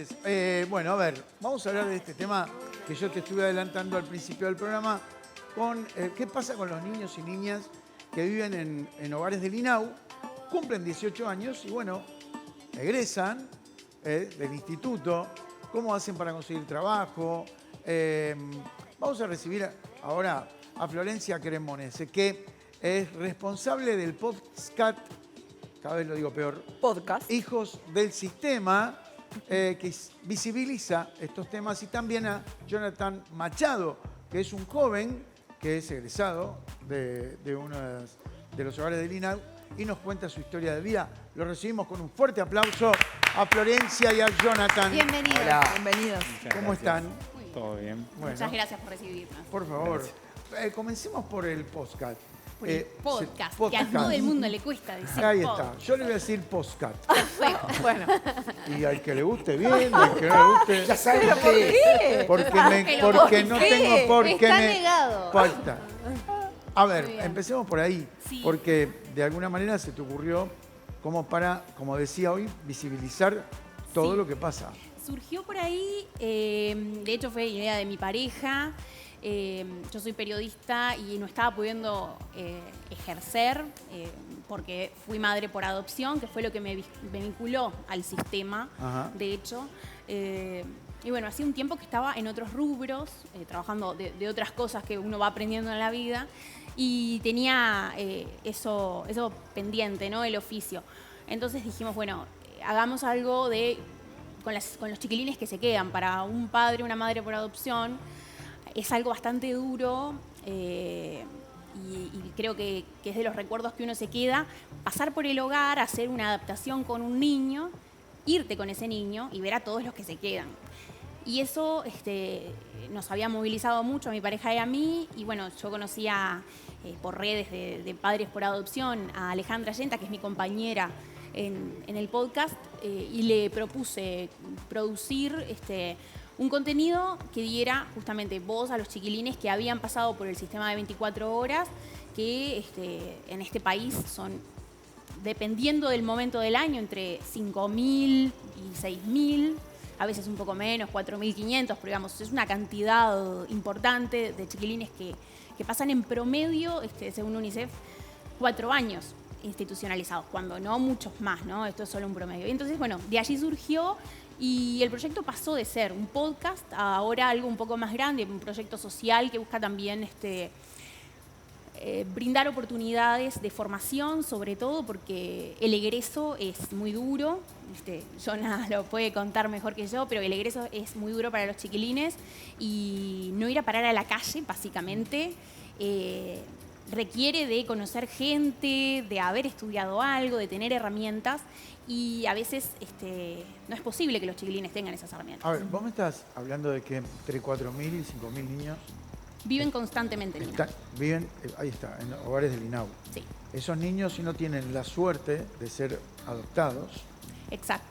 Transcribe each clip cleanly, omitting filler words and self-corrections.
noches. Bueno, a ver, vamos a hablar de este tema que yo te estuve adelantando al principio del programa, con qué pasa con los niños y niñas que viven en hogares del INAU, cumplen 18 años y bueno, egresan del instituto, cómo hacen para conseguir trabajo. Vamos a recibir ahora a Florencia Cremonese, que es responsable del podcast, cada vez lo digo peor, Podcast. Hijos del Sistema, que visibiliza estos temas, y también a Jonathan Machado, que es un joven que es egresado de uno de los hogares del INAU y nos cuenta su historia de vida. Lo recibimos con un fuerte aplauso a Florencia y a Jonathan. Bienvenidos. Hola, bienvenidos. ¿Cómo están? Todo bien. Bueno, Muchas gracias por recibirnos. por favor, comencemos por el podcast. Por el podcast, que a podcast. todo el mundo le cuesta decir Ahí podcast. está. Yo le voy a decir podcast. Bueno, Y al que le guste bien, al que no le guste. ya saben por qué. Porque no tengo por qué Está me negado. falta. A ver, Muy bien. empecemos por ahí. Sí. Porque de alguna manera se te ocurrió como para, como decía hoy, visibilizar todo Sí. lo que pasa. Surgió por ahí, de hecho fue idea de mi pareja. Yo soy periodista y no estaba pudiendo ejercer porque fui madre por adopción, que fue lo que me vinculó al sistema, Ajá. de hecho. Y bueno, hacía un tiempo que estaba en otros rubros, trabajando de otras cosas que uno va aprendiendo en la vida, y tenía eso pendiente, ¿no? El oficio. Entonces dijimos, bueno, hagamos algo con los chiquilines que se quedan. Para un padre, una madre por adopción, es algo bastante duro y creo que es de los recuerdos que uno se queda, pasar por el hogar, hacer una adaptación con un niño, irte con ese niño y ver a todos los que se quedan. Y eso nos había movilizado mucho a mi pareja y a mí, y bueno, yo conocía por redes de padres por adopción a Alejandra Yenta, que es mi compañera en el podcast, y le propuse producir un contenido que diera justamente voz a los chiquilines que habían pasado por el sistema de 24 horas, que en este país son, dependiendo del momento del año, entre 5.000 y 6.000, a veces un poco menos, 4.500, pero digamos, es una cantidad importante de chiquilines que pasan en promedio, según UNICEF, 4 años institucionalizados, cuando no muchos más, ¿no? Esto es solo un promedio. Y entonces, bueno, de allí surgió y el proyecto pasó de ser un podcast a ahora algo un poco más grande, un proyecto social que busca también brindar oportunidades de formación, sobre todo porque el egreso es muy duro. Jonah lo puede contar mejor que yo, pero el egreso es muy duro para los chiquilines y no ir a parar a la calle, básicamente, requiere de conocer gente, de haber estudiado algo, de tener herramientas, y a veces no es posible que los chiquilines tengan esas herramientas. A ver, vos me estás hablando de que entre 4.000 y 5.000 niños Viven constantemente en INAU. viven, ahí está, en hogares del INAU. Sí, Esos niños, si no tienen la suerte de ser adoptados, exacto.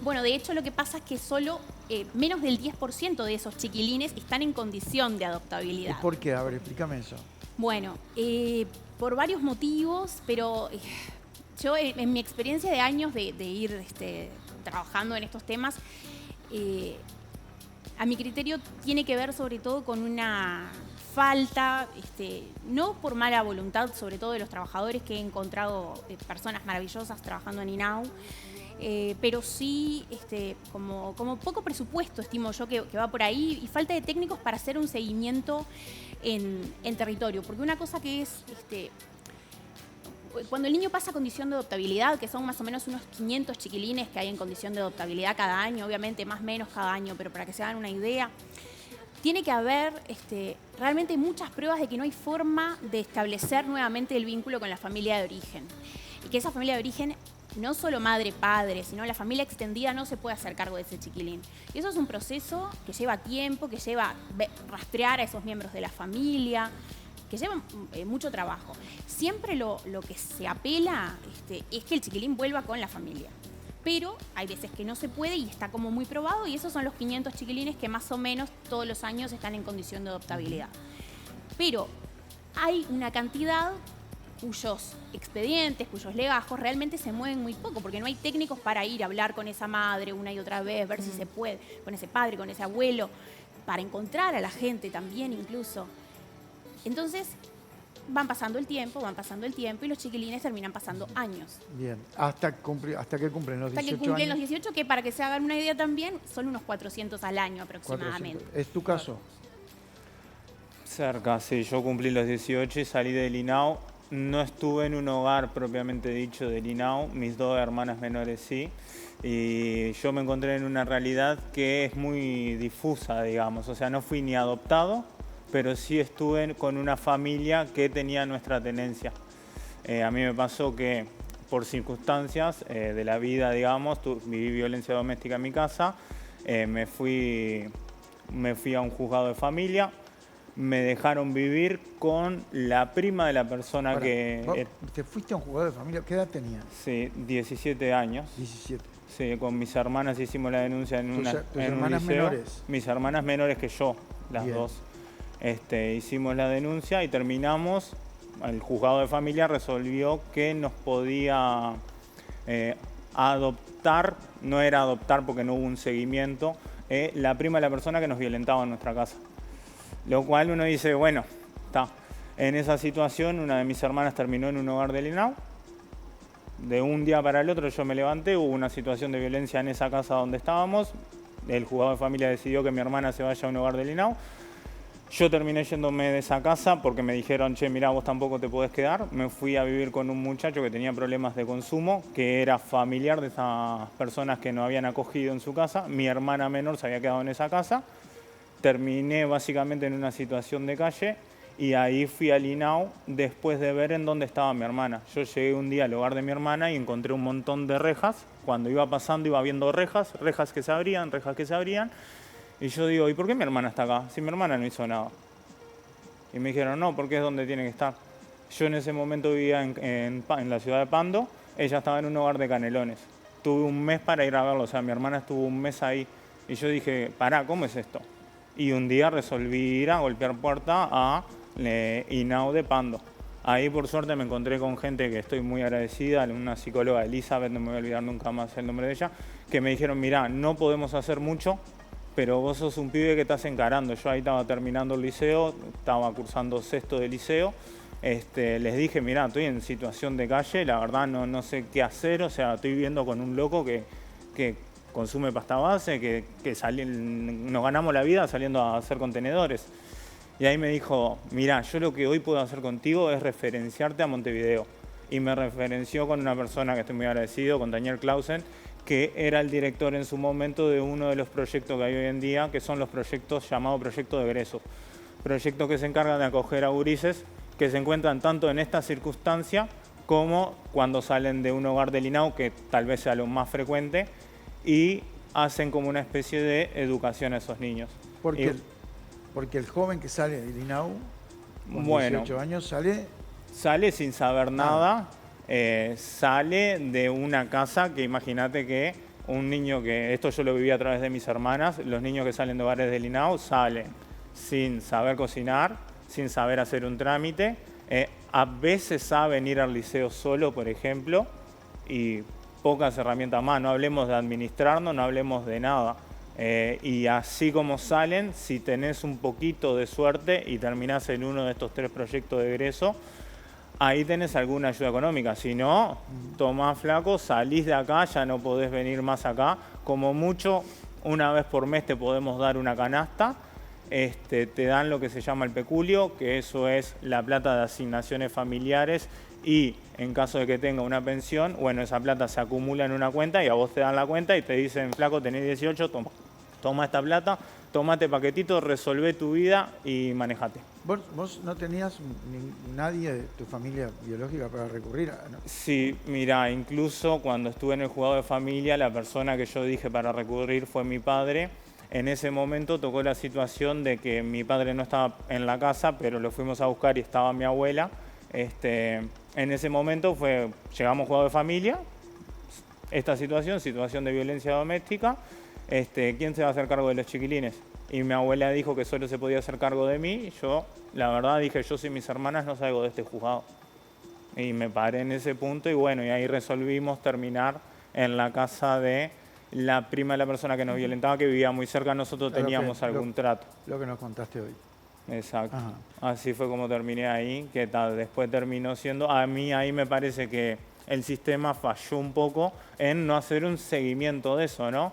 Bueno, de hecho lo que pasa es que solo menos del 10% de esos chiquilines están en condición de adoptabilidad. ¿por qué? A ver, explícame eso. Bueno, por varios motivos, pero yo en mi experiencia de años de ir trabajando en estos temas, a mi criterio tiene que ver sobre todo con una falta, no por mala voluntad, sobre todo de los trabajadores, que he encontrado personas maravillosas trabajando en INAU, pero sí como poco presupuesto, estimo yo, que va por ahí, y falta de técnicos para hacer un seguimiento en territorio. Porque una cosa que es, cuando el niño pasa a condición de adoptabilidad, que son más o menos unos 500 chiquilines que hay en condición de adoptabilidad cada año, obviamente más o menos cada año, pero para que se hagan una idea, tiene que haber realmente muchas pruebas de que no hay forma de establecer nuevamente el vínculo con la familia de origen. Y que esa familia de origen, no solo madre, padre, sino la familia extendida, no se puede hacer cargo de ese chiquilín. Y eso es un proceso que lleva tiempo, que lleva rastrear a esos miembros de la familia, que lleva mucho trabajo. Siempre lo que se apela es que el chiquilín vuelva con la familia. Pero hay veces que no se puede y está como muy probado, y esos son los 500 chiquilines que más o menos todos los años están en condición de adoptabilidad. Pero hay una cantidad cuyos expedientes, cuyos legajos realmente se mueven muy poco, porque no hay técnicos para ir a hablar con esa madre una y otra vez, ver si se puede, con ese padre, con ese abuelo, para encontrar a la gente también incluso. Entonces, van pasando el tiempo y los chiquilines terminan pasando años. Bien. ¿Hasta que cumplen los 18 Hasta que cumplen años? los 18, que para que se hagan una idea también, son unos 400 al año 400. aproximadamente. ¿Es tu caso? Cerca, sí. Yo cumplí los 18 y salí del INAU. No estuve en un hogar propiamente dicho del INAU. Mis 2 hermanas menores sí. Y yo me encontré en una realidad que es muy difusa, digamos. O sea, no fui ni adoptado, pero sí estuve con una familia que tenía nuestra tenencia. A mí me pasó que por circunstancias de la vida, digamos, viví violencia doméstica en mi casa, me fui a un juzgado de familia, me dejaron vivir con la prima de la persona Pará, que... ¿vos ¿Te fuiste a un jugador de familia? ¿Qué edad tenías? Sí, 17 años. 17. Sí, con mis hermanas hicimos la denuncia en ¿Tus en un hermanas liceo. menores? Mis hermanas menores que yo, las Bien. 2. Hicimos la denuncia y terminamos. El juzgado de familia resolvió que nos podía adoptar, no era adoptar porque no hubo un seguimiento, la prima de la persona que nos violentaba en nuestra casa. Lo cual uno dice, bueno, está. En esa situación, una de mis hermanas terminó en un hogar del INAU. De un día para el otro yo me levanté, hubo una situación de violencia en esa casa donde estábamos. El juzgado de familia decidió que mi hermana se vaya a un hogar del INAU. Yo terminé yéndome de esa casa porque me dijeron, che, mirá, vos tampoco te podés quedar. Me fui a vivir con un muchacho que tenía problemas de consumo, que era familiar de esas personas que nos habían acogido en su casa. Mi hermana menor se había quedado en esa casa. Terminé básicamente en una situación de calle y ahí fui al INAU después de ver en dónde estaba mi hermana. Yo llegué un día al hogar de mi hermana y encontré un montón de rejas. Cuando iba pasando iba viendo rejas que se abrían, rejas que se abrían. Y yo digo, ¿y por qué mi hermana está acá? Si mi hermana no hizo nada. Y me dijeron, no, porque es donde tiene que estar. Yo en ese momento vivía en la ciudad de Pando, ella estaba en un hogar de Canelones. Tuve un mes para ir a verlo, o sea, mi hermana estuvo un mes ahí. Y yo dije, pará, ¿cómo es esto? Y un día resolví ir a golpear puerta a INAU de Pando. Ahí por suerte me encontré con gente que estoy muy agradecida, una psicóloga, Elizabeth, no me voy a olvidar nunca más el nombre de ella, que me dijeron, mirá, no podemos hacer mucho, pero vos sos un pibe que estás encarando. Yo ahí estaba terminando el liceo, estaba cursando 6º de liceo. Les dije, mirá, estoy en situación de calle, la verdad no sé qué hacer, o sea, estoy viviendo con un loco que consume pasta base, que nos ganamos la vida saliendo a hacer contenedores. Y ahí me dijo, mirá, yo lo que hoy puedo hacer contigo es referenciarte a Montevideo. Y me referenció con una persona que estoy muy agradecido, con Daniel Clausen, que era el director en su momento de uno de los proyectos que hay hoy en día, que son los proyectos llamados proyectos de egreso. Proyectos que se encargan de acoger a gurises que se encuentran tanto en esta circunstancia como cuando salen de un hogar del INAU, que tal vez sea lo más frecuente, y hacen como una especie de educación a esos niños. Porque el joven que sale del INAU, con Bueno, 18 años, sale... Sale sin saber nada, sale de una casa que imagínate que un niño que, esto yo lo viví a través de mis hermanas, los niños que salen de hogares del INAU salen sin saber cocinar, sin saber hacer un trámite, a veces saben ir al liceo solo, por ejemplo, y pocas herramientas más, no hablemos de administrarnos, no hablemos de nada. Y así como salen, si tenés un poquito de suerte y terminás en uno de estos 3 proyectos de egreso, ahí tenés alguna ayuda económica. Si no, tomás flaco, salís de acá, ya no podés venir más acá. Como mucho, una vez por mes te podemos dar una canasta. Te dan lo que se llama el peculio, que eso es la plata de asignaciones familiares, y en caso de que tenga una pensión, bueno, esa plata se acumula en una cuenta y a vos te dan la cuenta y te dicen, flaco, tenés 18, toma esta plata, toma este paquetito, resolvé tu vida y manejate. ¿Vos no tenías nadie de tu familia biológica para recurrir a...? ¿No? Sí, mira, incluso cuando estuve en el juzgado de familia, la persona que yo dije para recurrir fue mi padre. En ese momento tocó la situación de que mi padre no estaba en la casa, pero lo fuimos a buscar y estaba mi abuela. En ese momento llegamos al juzgado de familia, esta situación de violencia doméstica, ¿quién se va a hacer cargo de los chiquilines? Y mi abuela dijo que solo se podía hacer cargo de mí. Y yo, la verdad, dije, yo sin mis hermanas no salgo de este juzgado. Y me paré en ese punto y bueno, y ahí resolvimos terminar en la casa de la prima de la persona que nos violentaba, que vivía muy cerca. Nosotros Claro, teníamos algún trato. Lo que nos contaste hoy. Exacto. Ajá. Así fue como terminé ahí, que tal, después terminó siendo... A mí ahí me parece que el sistema falló un poco en no hacer un seguimiento de eso, ¿no?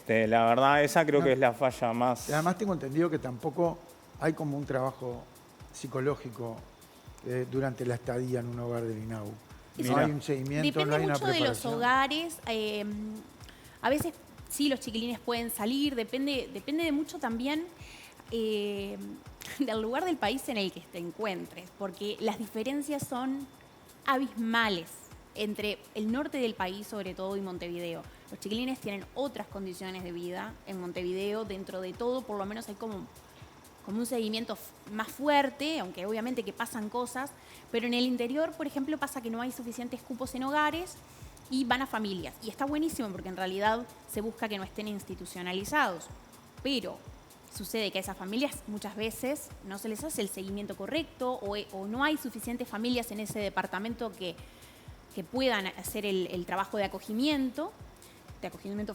La verdad, esa creo No. que es la falla más... Y además tengo entendido que tampoco hay como un trabajo psicológico durante la estadía en un hogar del INAU. No Mira. hay un seguimiento, Depende no hay una mucho de los preparación. hogares. A veces sí, los chiquilines pueden salir. Depende de mucho también del lugar del país en el que te encuentres. Porque las diferencias son abismales entre el norte del país, sobre todo, y Montevideo. Los chiquilines tienen otras condiciones de vida en Montevideo. Dentro de todo, por lo menos hay como un seguimiento más fuerte, aunque obviamente que pasan cosas, pero en el interior, por ejemplo, pasa que no hay suficientes cupos en hogares y van a familias. Y está buenísimo porque en realidad se busca que no estén institucionalizados. Pero sucede que a esas familias muchas veces no se les hace el seguimiento correcto o no hay suficientes familias en ese departamento que puedan hacer el trabajo de acogimiento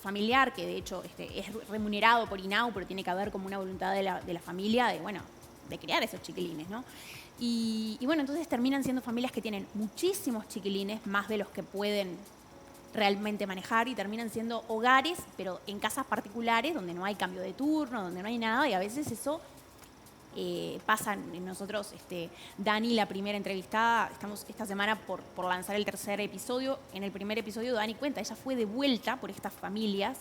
familiar, que de hecho es remunerado por INAU, pero tiene que haber como una voluntad de la familia de crear esos chiquilines, ¿no? Y bueno, entonces terminan siendo familias que tienen muchísimos chiquilines, más de los que pueden realmente manejar, y terminan siendo hogares, pero en casas particulares, donde no hay cambio de turno, donde no hay nada, y a veces eso pasa. Nosotros, Dani, la primera entrevistada, estamos esta semana por lanzar el tercer episodio. En el primer episodio Dani cuenta, ella fue de vuelta por estas familias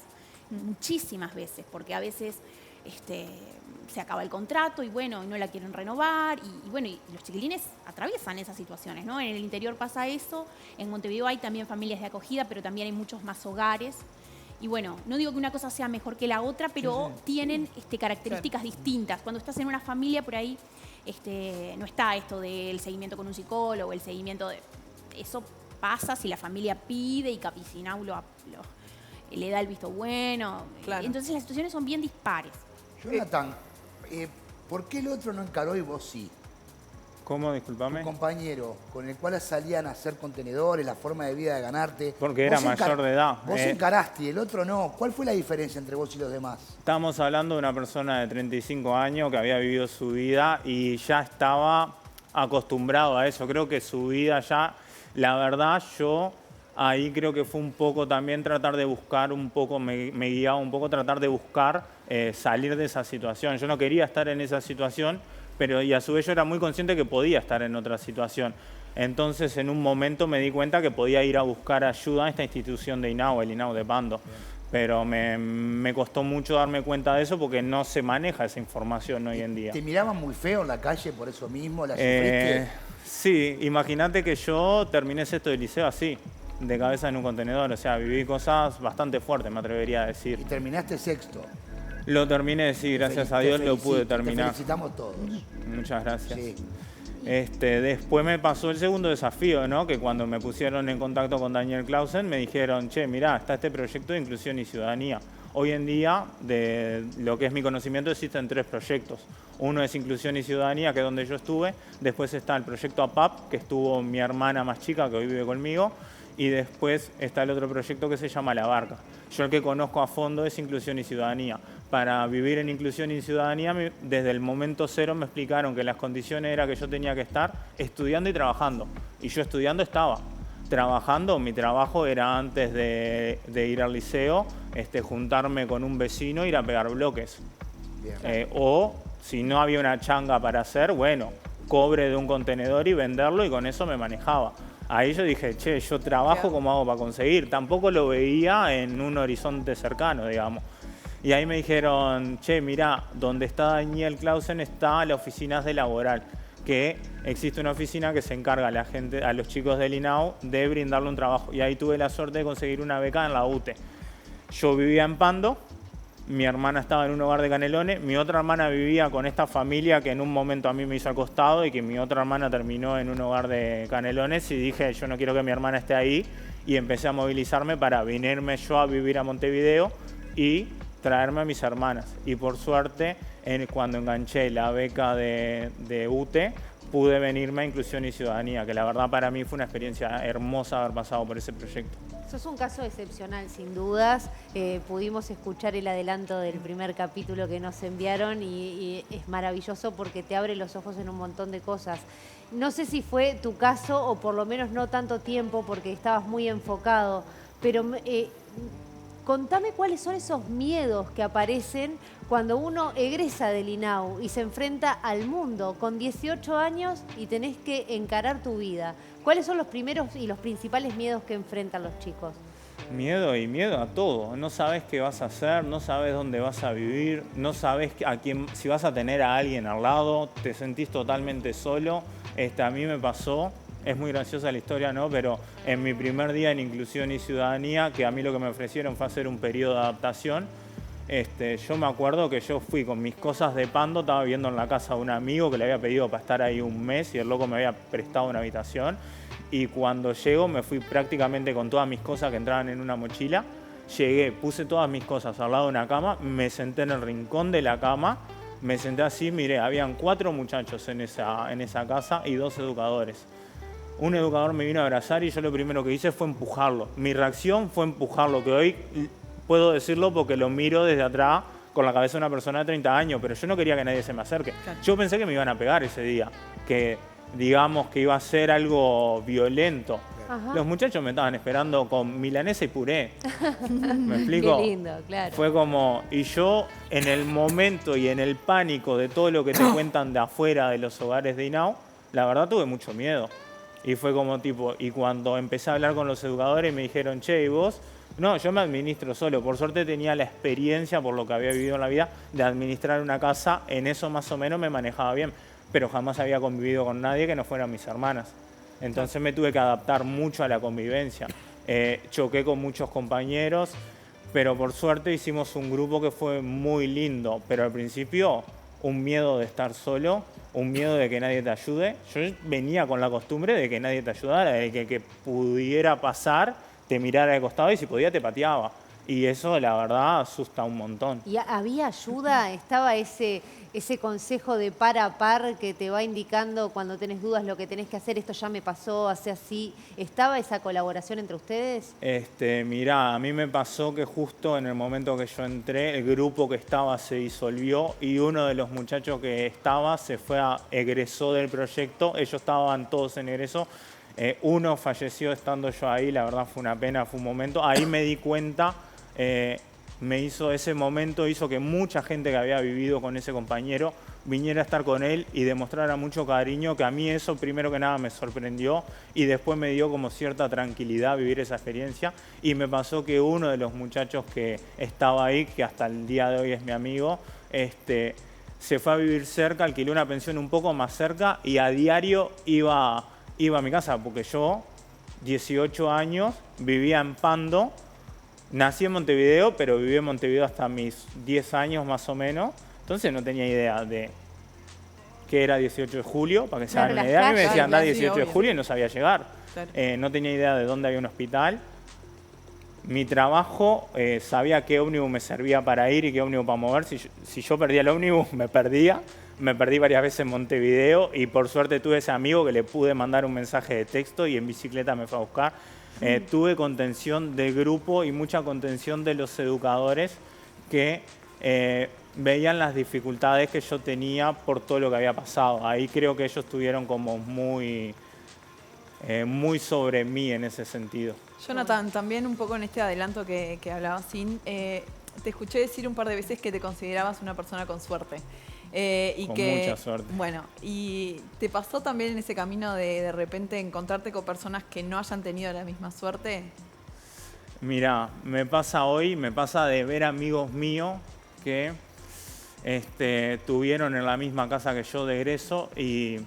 muchísimas veces, porque a veces se acaba el contrato y bueno, no la quieren renovar, y bueno, y los chiquilines atraviesan esas situaciones, ¿no? En el interior pasa eso, en Montevideo hay también familias de acogida, pero también hay muchos más hogares. Y bueno, no digo que una cosa sea mejor que la otra, pero tienen características distintas. Cuando estás en una familia, por ahí no está esto del seguimiento con un psicólogo, el seguimiento de... Eso pasa si la familia pide y Capicinau le da el visto bueno. Claro. Entonces las situaciones son bien dispares. Jonathan, ¿por qué el otro no encaró y vos sí? ¿Cómo? Disculpame. Tu compañero con el cual salían a hacer contenedores, la forma de vida de ganarte. Porque era mayor de edad. Vos encaraste y el otro no. ¿Cuál fue la diferencia entre vos y los demás? Estamos hablando de una persona de 35 años que había vivido su vida y ya estaba acostumbrado a eso. Creo que su vida ya, la verdad, yo ahí creo que fue un poco también tratar de buscar un poco, me guiaba un poco tratar de buscar salir de esa situación. Yo no quería estar en esa situación, pero y a su vez yo era muy consciente que podía estar en otra situación. Entonces, en un momento me di cuenta que podía ir a buscar ayuda a esta institución de INAU, el INAU de Pando. Pero me costó mucho darme cuenta de eso porque no se maneja esa información hoy en día. ¿Te miraban muy feo en la calle por eso mismo? ¿La sufriste? Sí, imagínate que yo terminé sexto de liceo así, de cabeza en un contenedor. O sea, viví cosas bastante fuertes, me atrevería a decir. Y terminaste sexto. Lo terminé, sí, gracias a Dios lo pude terminar. Te felicitamos todos. Muchas gracias. Sí. Después me pasó el segundo desafío, ¿no? Que cuando me pusieron en contacto con Daniel Clausen me dijeron, che, mirá, está este proyecto de inclusión y ciudadanía. Hoy en día, de lo que es mi conocimiento, existen 3 proyectos. Uno es inclusión y ciudadanía, que es donde yo estuve. Después está el proyecto APAP, que estuvo mi hermana más chica, que hoy vive conmigo. Y después está el otro proyecto que se llama La Barca. Yo el que conozco a fondo es inclusión y ciudadanía. Para vivir en inclusión y ciudadanía, desde el momento cero me explicaron que las condiciones era que yo tenía que estar estudiando y trabajando. Y yo estudiando estaba. Trabajando, mi trabajo era antes de ir al liceo, juntarme con un vecino e ir a pegar bloques. O si no había una changa para hacer, bueno, cobre de un contenedor y venderlo, y con eso me manejaba. Ahí yo dije, che, yo trabajo, ¿cómo hago para conseguir? Tampoco lo veía en un horizonte cercano, digamos. Y ahí me dijeron, che, mirá, donde está Daniel Clausen está la oficina de laboral, que existe una oficina que se encarga a los chicos del INAU de brindarle un trabajo. Y ahí tuve la suerte de conseguir una beca en la UTE. Yo vivía en Pando, mi hermana estaba en un hogar de Canelones, mi otra hermana vivía con esta familia que en un momento a mí me hizo acostado y que mi otra hermana terminó en un hogar de Canelones, y dije, yo no quiero que mi hermana esté ahí, y empecé a movilizarme para venirme yo a vivir a Montevideo y traerme a mis hermanas. Y por suerte, cuando enganché la beca de UTE, pude venirme a Inclusión y Ciudadanía, que la verdad para mí fue una experiencia hermosa haber pasado por ese proyecto. Sos un caso excepcional, sin dudas. Pudimos escuchar el adelanto del primer capítulo que nos enviaron y es maravilloso porque te abre los ojos en un montón de cosas. No sé si fue tu caso o por lo menos no tanto tiempo porque estabas muy enfocado, pero contame cuáles son esos miedos que aparecen cuando uno egresa del INAU y se enfrenta al mundo con 18 años y tenés que encarar tu vida. ¿Cuáles son los primeros y los principales miedos que enfrentan los chicos? Miedo y miedo a todo. No sabes qué vas a hacer, no sabes dónde vas a vivir, no sabes si vas a tener a alguien al lado, te sentís totalmente solo. A mí me pasó, es muy graciosa la historia, ¿no? Pero en mi primer día en Inclusión y Ciudadanía, que a mí lo que me ofrecieron fue hacer un periodo de adaptación, yo me acuerdo que yo fui con mis cosas de Pando, estaba viviendo en la casa de un amigo que le había pedido para estar ahí un mes y el loco me había prestado una habitación. Y cuando llego me fui prácticamente con todas mis cosas que entraban en una mochila. Llegué, puse todas mis cosas al lado de una cama, me senté en el rincón de la cama, me senté así, miré, habían 4 muchachos en esa casa y 2 educadores. Un educador me vino a abrazar y yo lo primero que hice fue empujarlo. Mi reacción fue empujarlo, que hoy puedo decirlo porque lo miro desde atrás con la cabeza de una persona de 30 años, pero yo no quería que nadie se me acerque. Claro. Yo pensé que me iban a pegar ese día, que digamos que iba a ser algo violento. Ajá. Los muchachos me estaban esperando con milanesa y puré. ¿Me explico? Qué lindo, claro. Fue como, y yo en el momento y en el pánico de todo lo que te cuentan de afuera de los hogares de INAU, la verdad tuve mucho miedo. Y fue como tipo, y cuando empecé a hablar con los educadores me dijeron, che, ¿y vos? No, yo me administro solo. Por suerte tenía la experiencia, por lo que había vivido en la vida, de administrar una casa. En eso más o menos me manejaba bien. Pero jamás había convivido con nadie que no fueran mis hermanas. Entonces me tuve que adaptar mucho a la convivencia. Choqué con muchos compañeros, pero por suerte hicimos un grupo que fue muy lindo. Pero al principio, un miedo de estar solo, un miedo de que nadie te ayude. Yo venía con la costumbre de que nadie te ayudara, de que pudiera pasar, te mirara de costado y si podía te pateaba. Y eso, la verdad, asusta un montón. ¿Y había ayuda? ¿Estaba ese consejo de par a par que te va indicando cuando tenés dudas lo que tenés que hacer? Esto ya me pasó, hace así. ¿Estaba esa colaboración entre ustedes? Mirá, a mí me pasó que justo en el momento que yo entré, el grupo que estaba se disolvió y uno de los muchachos que estaba se fue egresó del proyecto. Ellos estaban todos en egreso. Uno falleció estando yo ahí, la verdad fue una pena, fue un momento. Ahí me di cuenta... ese momento hizo que mucha gente que había vivido con ese compañero viniera a estar con él y demostrara mucho cariño, que a mí eso primero que nada me sorprendió y después me dio como cierta tranquilidad vivir esa experiencia. Y me pasó que uno de los muchachos que estaba ahí, que hasta el día de hoy es mi amigo, se fue a vivir cerca, alquiló una pensión un poco más cerca y a diario iba a mi casa, porque yo, 18 años, vivía en Pando. Nací en Montevideo, pero viví en Montevideo hasta mis 10 años más o menos. Entonces no tenía idea de qué era 18 de julio, para que se hagan una idea. A mí me decían, anda 18 de julio y no sabía llegar. Claro. No tenía idea de dónde había un hospital. Mi trabajo, sabía qué ómnibus me servía para ir y qué ómnibus para mover. Si yo perdía el ómnibus, me perdía. Me perdí varias veces en Montevideo y por suerte tuve ese amigo que le pude mandar un mensaje de texto y en bicicleta me fue a buscar. Tuve contención de grupo y mucha contención de los educadores que veían las dificultades que yo tenía por todo lo que había pasado. Ahí creo que ellos estuvieron como muy sobre mí en ese sentido. Jonathan, también un poco en este adelanto que hablabas, te escuché decir un par de veces que te considerabas una persona con suerte. Mucha suerte. Bueno, ¿y te pasó también en ese camino de repente encontrarte con personas que no hayan tenido la misma suerte? Mirá, me pasa de ver amigos míos que tuvieron en la misma casa que yo de egreso y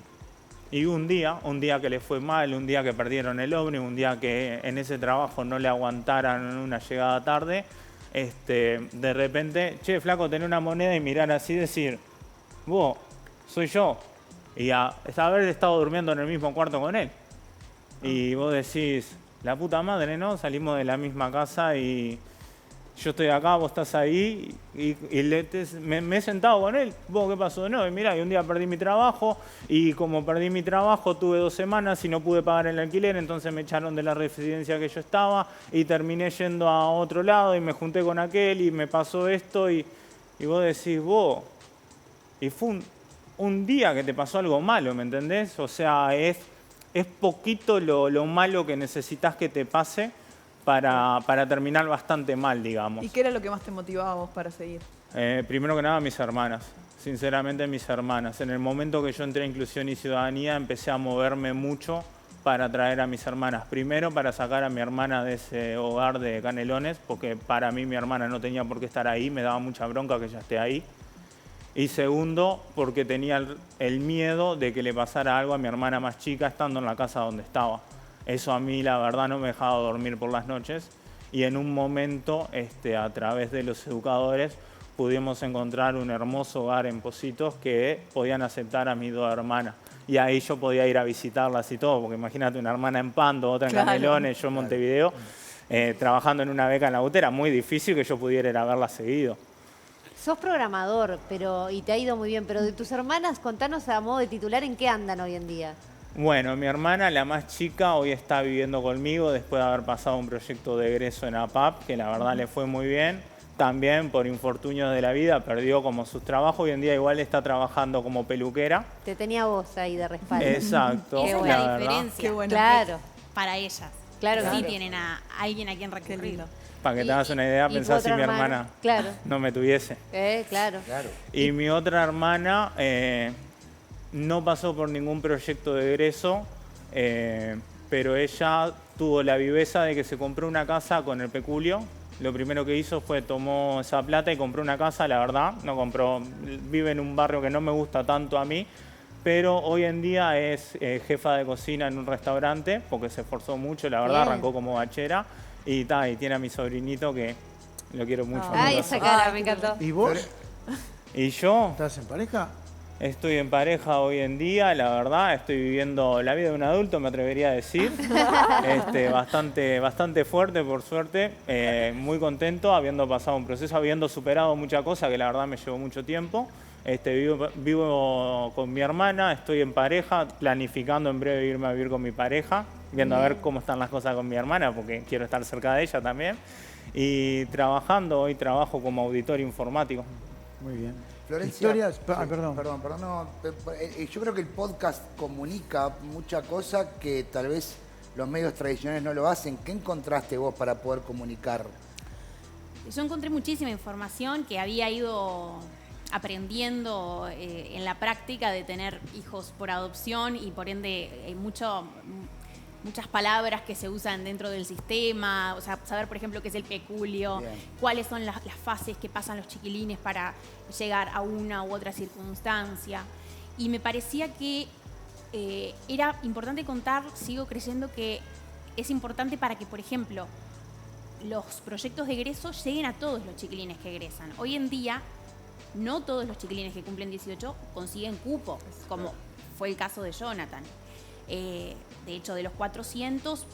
un día que les fue mal, un día que perdieron el ómnibus, un día que en ese trabajo no le aguantaran una llegada tarde, de repente, che, flaco, tenés una moneda y mirar así y decir, vos, soy yo. Y haber estado durmiendo en el mismo cuarto con él. Y vos decís, la puta madre, ¿no? Salimos de la misma casa y yo estoy acá, vos estás ahí, me he sentado con él, ¿vos qué pasó? No, y mirá, y un día perdí mi trabajo, y como perdí mi trabajo, tuve 2 semanas y no pude pagar el alquiler, entonces me echaron de la residencia que yo estaba, y terminé yendo a otro lado, y me junté con aquel, y me pasó esto, y vos decís, vos, y fue un día que te pasó algo malo, ¿me entendés? O sea, es poquito lo malo que necesitas que te pase para terminar bastante mal, digamos. ¿Y qué era lo que más te motivaba a vos para seguir? Primero que nada, mis hermanas. Sinceramente, mis hermanas. En el momento que yo entré a Inclusión y Ciudadanía, empecé a moverme mucho para traer a mis hermanas. Primero, para sacar a mi hermana de ese hogar de Canelones, porque para mí mi hermana no tenía por qué estar ahí, me daba mucha bronca que ella esté ahí. Y segundo, porque tenía el miedo de que le pasara algo a mi hermana más chica estando en la casa donde estaba. Eso a mí, la verdad, no me dejaba dormir por las noches. Y en un momento, a través de los educadores, pudimos encontrar un hermoso hogar en Pocitos que podían aceptar a mis 2 hermanas. Y ahí yo podía ir a visitarlas y todo, porque imagínate una hermana en Pando, otra en Canelones, yo en Montevideo, trabajando en una beca en la UTE, era muy difícil que yo pudiera ir a verla seguido. Sos programador, y te ha ido muy bien, pero de tus hermanas, contanos a modo de titular en qué andan hoy en día. Bueno, mi hermana, la más chica, hoy está viviendo conmigo después de haber pasado un proyecto de egreso en APAP, que la verdad le fue muy bien. También por infortunios de la vida perdió como sus trabajos. Hoy en día igual está trabajando como peluquera. Te tenía vos ahí de respaldo. Exacto. Esa es la la verdad. diferencia. Qué bueno. Claro. Para ellas. Claro, Sí claro. tienen a alguien a quien Qué recurrir. lindo. Para que te hagas una idea, y pensá tu si otra mi hermana hermana. Claro. no me tuviese. Claro. Y mi otra hermana no pasó por ningún proyecto de egreso, pero ella tuvo la viveza de que se compró una casa con el peculio. Lo primero que hizo fue tomó esa plata y compró una casa, la verdad. No compró, vive en un barrio que no me gusta tanto a mí, pero hoy en día es jefa de cocina en un restaurante porque se esforzó mucho, la verdad, Bien. arrancó como bachera y tiene a mi sobrinito que lo quiero mucho. Ay, amigo. esa cara, me encantó. ¿Y vos? Y yo ¿Estás en pareja? estoy en pareja hoy en día, la verdad, estoy viviendo la vida de un adulto, me atrevería a decir. Bastante fuerte, por suerte. Muy contento, habiendo pasado un proceso, habiendo superado muchas cosas que la verdad me llevó mucho tiempo. Vivo con mi hermana, estoy en pareja, planificando en breve irme a vivir con mi pareja, viendo a ver cómo están las cosas con mi hermana, porque quiero estar cerca de ella también. Y trabajando, hoy trabajo como auditor informático. Muy bien. Florencia, Historias. sí, Perdón. Perdón, no, yo creo que el podcast comunica mucha cosa que tal vez los medios tradicionales no lo hacen. ¿Qué encontraste vos para poder comunicar? Yo encontré muchísima información que había ido aprendiendo en la práctica de tener hijos por adopción y por ende hay muchas palabras que se usan dentro del sistema, o sea, saber, por ejemplo, qué es el peculio, Bien. cuáles son las fases que pasan los chiquilines para llegar a una u otra circunstancia. Y me parecía que era importante contar, sigo creyendo que es importante para que, por ejemplo, los proyectos de egreso lleguen a todos los chiquilines que egresan. Hoy en día, no todos los chiquilines que cumplen 18 consiguen cupo, como fue el caso de Jonathan. De hecho, de los 400,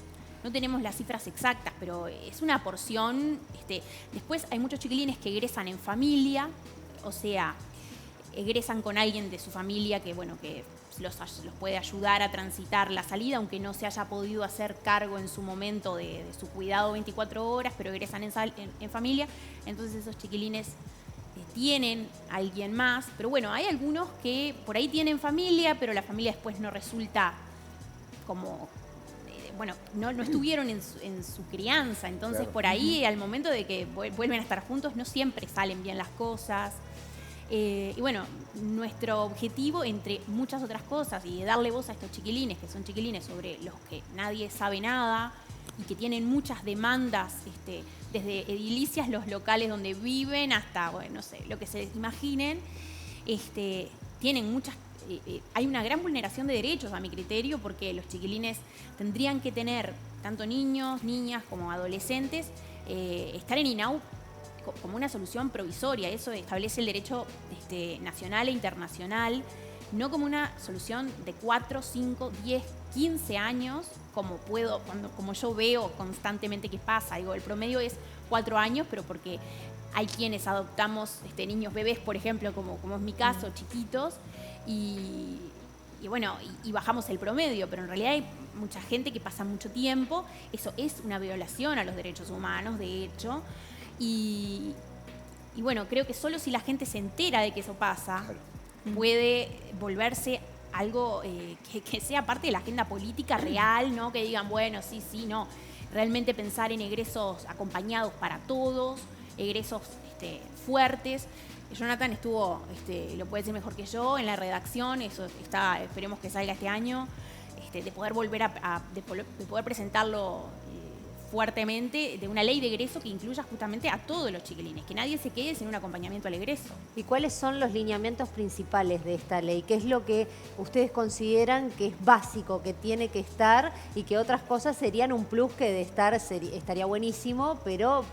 no tenemos las cifras exactas, pero es una porción. Después hay muchos chiquilines que egresan en familia, o sea, egresan con alguien de su familia que, bueno, que los puede ayudar a transitar la salida, aunque no se haya podido hacer cargo en su momento de su cuidado 24 horas, pero egresan en familia. Entonces esos chiquilines tienen a alguien más, pero bueno, hay algunos que por ahí tienen familia, pero la familia después no resulta como, no estuvieron en su crianza, entonces Claro. por ahí al momento de que vuelven a estar juntos no siempre salen bien las cosas. Y bueno, nuestro objetivo, entre muchas otras cosas, y de darle voz a estos chiquilines, que son chiquilines sobre los que nadie sabe nada y que tienen muchas demandas, desde edilicias, los locales donde viven, hasta, bueno, no sé, lo que se imaginen, tienen muchas. Hay una gran vulneración de derechos, a mi criterio, porque los chiquilines tendrían que tener, tanto niños, niñas como adolescentes, estar en INAU como una solución provisoria. Eso establece el derecho nacional e internacional, no como una solución de 4, 5, 10, 15 años, como yo veo constantemente que pasa. Digo, el promedio es 4 años, pero porque hay quienes adoptamos niños bebés, por ejemplo, como es mi caso, chiquitos, y bajamos el promedio, pero en realidad hay mucha gente que pasa mucho tiempo. Eso es una violación a los derechos humanos, de hecho, y bueno, creo que solo si la gente se entera de que eso pasa, puede volverse algo que sea parte de la agenda política real, ¿no? Que digan, bueno, sí, no. Realmente pensar en egresos acompañados para todos, egresos fuertes. Jonathan estuvo, lo puede decir mejor que yo, en la redacción, eso está, esperemos que salga este año, de poder volver de poder presentarlo fuertemente, de una ley de egreso que incluya justamente a todos los chiquilines, que nadie se quede sin un acompañamiento al egreso. ¿Y cuáles son los lineamientos principales de esta ley? ¿Qué es lo que ustedes consideran que es básico, que tiene que estar, y que otras cosas serían un plus que de estar estaría buenísimo, pero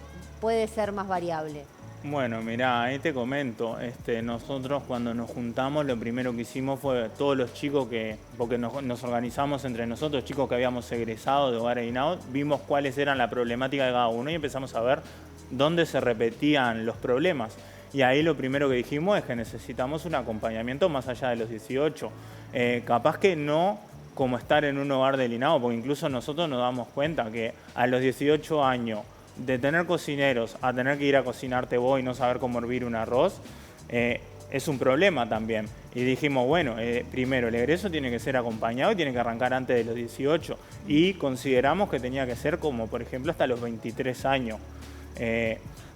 puede ser más variable? Bueno, mirá, ahí te comento, nosotros cuando nos juntamos lo primero que hicimos fue todos los chicos porque nos organizamos entre nosotros, chicos que habíamos egresado de Hogares INAO, vimos cuáles eran la problemática de cada uno y empezamos a ver dónde se repetían los problemas. Y ahí lo primero que dijimos es que necesitamos un acompañamiento más allá de los 18. Capaz que no como estar en un hogar del INAO, porque incluso nosotros nos damos cuenta que a los 18 años, de tener cocineros a tener que ir a cocinarte vos y no saber cómo hervir un arroz, es un problema también. Y dijimos, bueno, primero el egreso tiene que ser acompañado y tiene que arrancar antes de los 18. Y consideramos que tenía que ser como, por ejemplo, hasta los 23 años.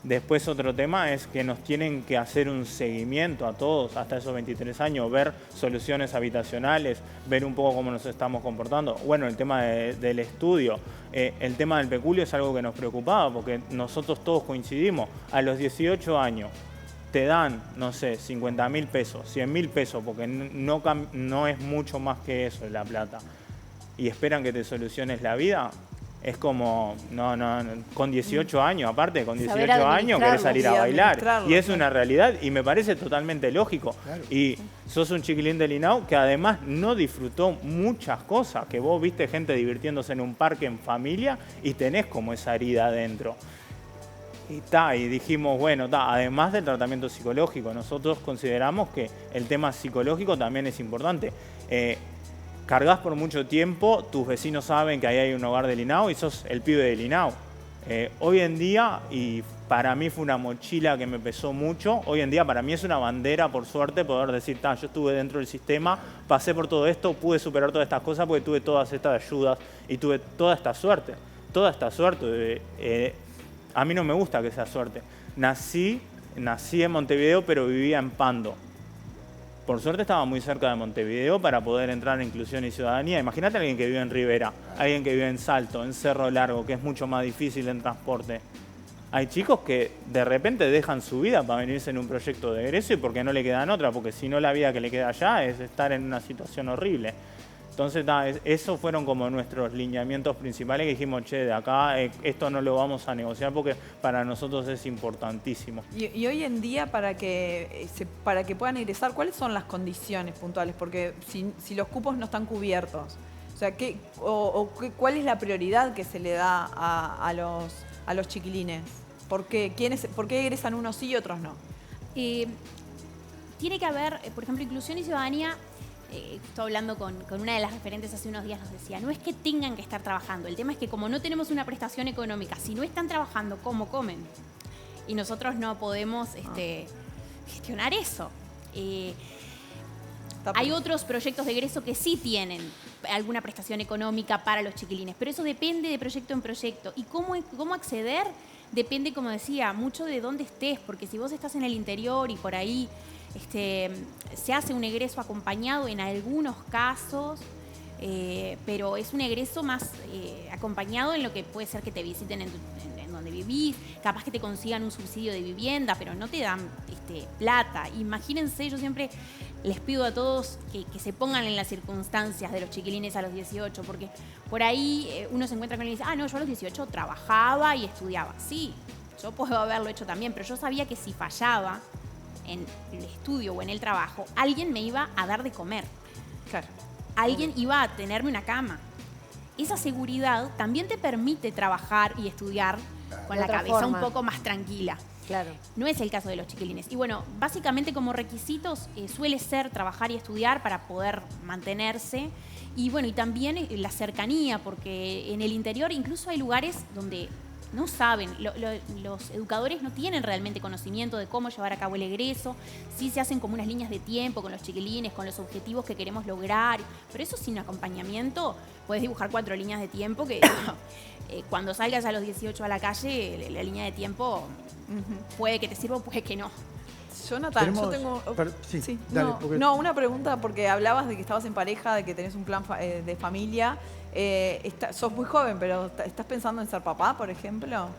Después otro tema es que nos tienen que hacer un seguimiento a todos hasta esos 23 años, ver soluciones habitacionales, ver un poco cómo nos estamos comportando. Bueno, el tema del estudio, el tema del peculio es algo que nos preocupaba porque nosotros todos coincidimos. A los 18 años te dan, no sé, 50.000 pesos, 100.000 pesos, porque no es mucho más que eso la plata, y esperan que te soluciones la vida. Es como, no, con 18 años, aparte, con 18 años querés salir a bailar. Y es una realidad y me parece totalmente lógico. Claro. Y sos un chiquilín del INAO que además no disfrutó muchas cosas, que vos viste gente divirtiéndose en un parque en familia y tenés como esa herida adentro. Y dijimos, bueno, además del tratamiento psicológico, nosotros consideramos que el tema psicológico también es importante. Cargas por mucho tiempo, tus vecinos saben que ahí hay un hogar del INAO y sos el pibe del INAO. Hoy en día, y para mí fue una mochila que me pesó mucho, hoy en día para mí es una bandera, por suerte, poder decir, yo estuve dentro del sistema, pasé por todo esto, pude superar todas estas cosas porque tuve todas estas ayudas y tuve toda esta suerte. Toda esta suerte. A mí no me gusta que sea suerte. Nací en Montevideo, pero vivía en Pando. Por suerte estaba muy cerca de Montevideo para poder entrar en Inclusión y Ciudadanía. Imagínate a alguien que vive en Rivera, alguien que vive en Salto, en Cerro Largo, que es mucho más difícil en transporte. Hay chicos que de repente dejan su vida para venirse en un proyecto de egreso y porque no le quedan otra, porque si no la vida que le queda allá es estar en una situación horrible. Entonces, esos fueron como nuestros lineamientos principales que dijimos, de acá esto no lo vamos a negociar porque para nosotros es importantísimo. Y hoy en día, para que puedan ingresar, ¿cuáles son las condiciones puntuales? Porque si los cupos no están cubiertos, o sea, ¿cuál es la prioridad que se le da a los chiquilines? ¿Por qué egresan unos sí y otros no? Tiene que haber, por ejemplo, Inclusión y Ciudadanía. Estoy hablando con una de las referentes hace unos días, nos decía, no es que tengan que estar trabajando, el tema es que como no tenemos una prestación económica, si no están trabajando, ¿cómo comen? Y nosotros no podemos gestionar eso. Hay otros proyectos de egreso que sí tienen alguna prestación económica para los chiquilines, pero eso depende de proyecto en proyecto. Y cómo acceder depende, como decía, mucho de dónde estés, porque si vos estás en el interior y por ahí se hace un egreso acompañado en algunos casos, pero es un egreso más acompañado en lo que puede ser que te visiten en donde vivís, capaz que te consigan un subsidio de vivienda, pero no te dan plata. Imagínense, yo siempre les pido a todos que se pongan en las circunstancias de los chiquilines a los 18, porque por ahí uno se encuentra con él y dice, no, yo a los 18 trabajaba y estudiaba. Sí, yo puedo haberlo hecho también, pero yo sabía que si fallaba en el estudio o en el trabajo, alguien me iba a dar de comer. Claro. Alguien iba a tenerme una cama. Esa seguridad también te permite trabajar y estudiar con De la otra cabeza forma. un poco más tranquila. Claro. No es el caso de los chiquilines. Y bueno, básicamente como requisitos suele ser trabajar y estudiar para poder mantenerse. Y bueno, y también la cercanía, porque en el interior incluso hay lugares donde no saben, los educadores no tienen realmente conocimiento de cómo llevar a cabo el egreso. Sí se hacen como unas líneas de tiempo con los chiquilines, con los objetivos que queremos lograr, pero eso sin acompañamiento, puedes dibujar 4 líneas de tiempo que cuando salgas a los 18 a la calle, la línea de tiempo puede que te sirva o puede que no. Jonathan, yo Tenemos- tengo... sí, dale, no, porque- no, una pregunta, porque hablabas de que estabas en pareja, de que tenés un plan de familia. Sos muy joven, pero ¿estás pensando en ser papá, por ejemplo?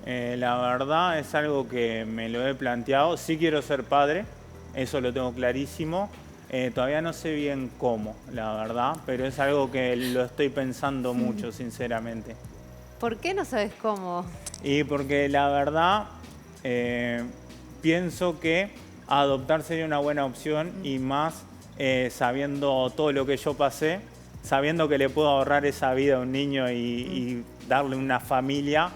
La verdad es algo que me lo he planteado. Sí quiero ser padre, eso lo tengo clarísimo. Todavía no sé bien cómo, la verdad, pero es algo que lo estoy pensando mucho, sinceramente. ¿Por qué no sabes cómo? Y porque la verdad pienso que adoptar sería una buena opción y más sabiendo todo lo que yo pasé, sabiendo que le puedo ahorrar esa vida a un niño y darle una familia,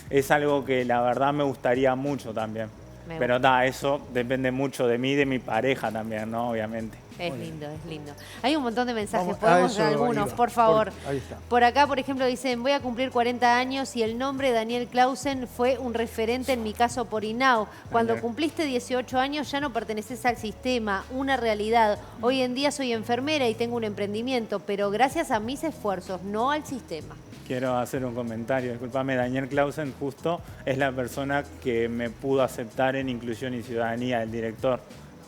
es algo que la verdad me gustaría mucho también. Me Pero eso depende mucho de mí y de mi pareja también, ¿no? Obviamente. Es lindo, es lindo. Hay un montón de mensajes, Vamos, a podemos eso ver algunos, iba. por favor. Ahí está. Por acá, por ejemplo, dicen, voy a cumplir 40 años y el nombre Daniel Clausen fue un referente en mi caso por INAU. Cuando Daniel. cumpliste 18 años ya no perteneces al sistema, una realidad. Hoy en día soy enfermera y tengo un emprendimiento, pero gracias a mis esfuerzos, no al sistema. Quiero hacer un comentario, discúlpame, Daniel Clausen justo es la persona que me pudo aceptar en Inclusión y Ciudadanía, el director.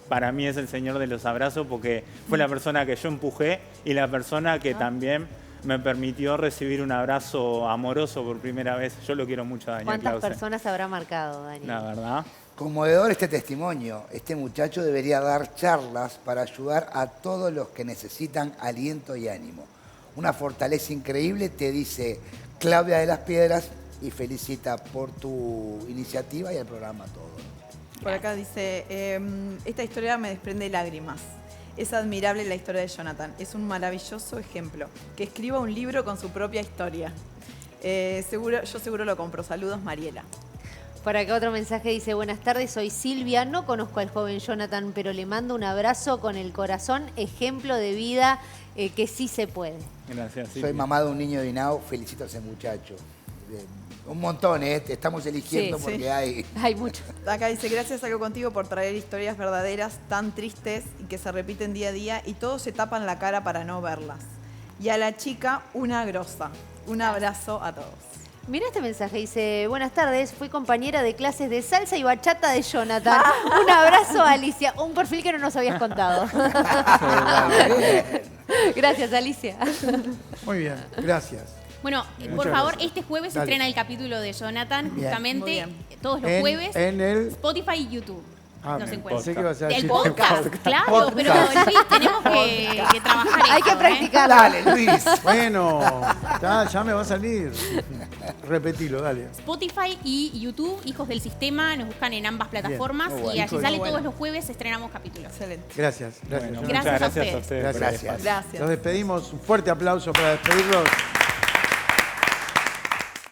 Para mí es el señor de los abrazos porque fue la persona que yo empujé y la persona que también me permitió recibir un abrazo amoroso por primera vez. Yo lo quiero mucho a Daniel ¿Cuántas Clausen. personas habrá marcado, Daniel? La verdad. Conmovedor este testimonio. Este muchacho debería dar charlas para ayudar a todos los que necesitan aliento y ánimo. Una fortaleza increíble, te dice Claudia de las Piedras, y felicita por tu iniciativa y el programa todo. Por acá dice, esta historia me desprende lágrimas. Es admirable la historia de Jonathan. Es un maravilloso ejemplo. Que escriba un libro con su propia historia. Yo seguro lo compro. Saludos, Mariela. Por acá otro mensaje dice, buenas tardes, soy Silvia, no conozco al joven Jonathan, pero le mando un abrazo con el corazón, ejemplo de vida que sí se puede. Gracias. Soy Silvia. mamá de un niño de INAU, felicito a ese muchacho. Un montón, ¿eh? Te estamos eligiendo Sí, porque sí. hay... Hay mucho. Acá dice, gracias Algo Contigo por traer historias verdaderas tan tristes y que se repiten día a día y todos se tapan la cara para no verlas. Y a la chica, una grosa. Un abrazo a todos. Mira este mensaje, dice, buenas tardes, fui compañera de clases de salsa y bachata de Jonathan. Un abrazo a Alicia, un perfil que no nos habías contado. Gracias, Alicia. Muy bien, gracias. Bueno, Muchas por favor, gracias. este jueves se Dale. estrena el capítulo de Jonathan, Bien. justamente Muy bien. todos los En- jueves, En el... Spotify y YouTube. Ah, nos bien, encuentran. pensé que ibas a El decir- podcast, claro, Podcast. pero Luis, tenemos que trabajar Hay esto, que ¿eh? practicarlo. Dale, Luis. Bueno, ya me va a salir. Repetilo, dale. Spotify y YouTube, Hijos del Sistema, nos buscan en ambas plataformas Muy y bueno. allí Muy sale bueno. todos los jueves, estrenamos capítulos. Excelente. Gracias, gracias. Bueno, Jonathan. Gracias muchas a gracias a ustedes. ustedes. por el Gracias. espacio. Gracias. Nos despedimos. Un fuerte aplauso para despedirlos.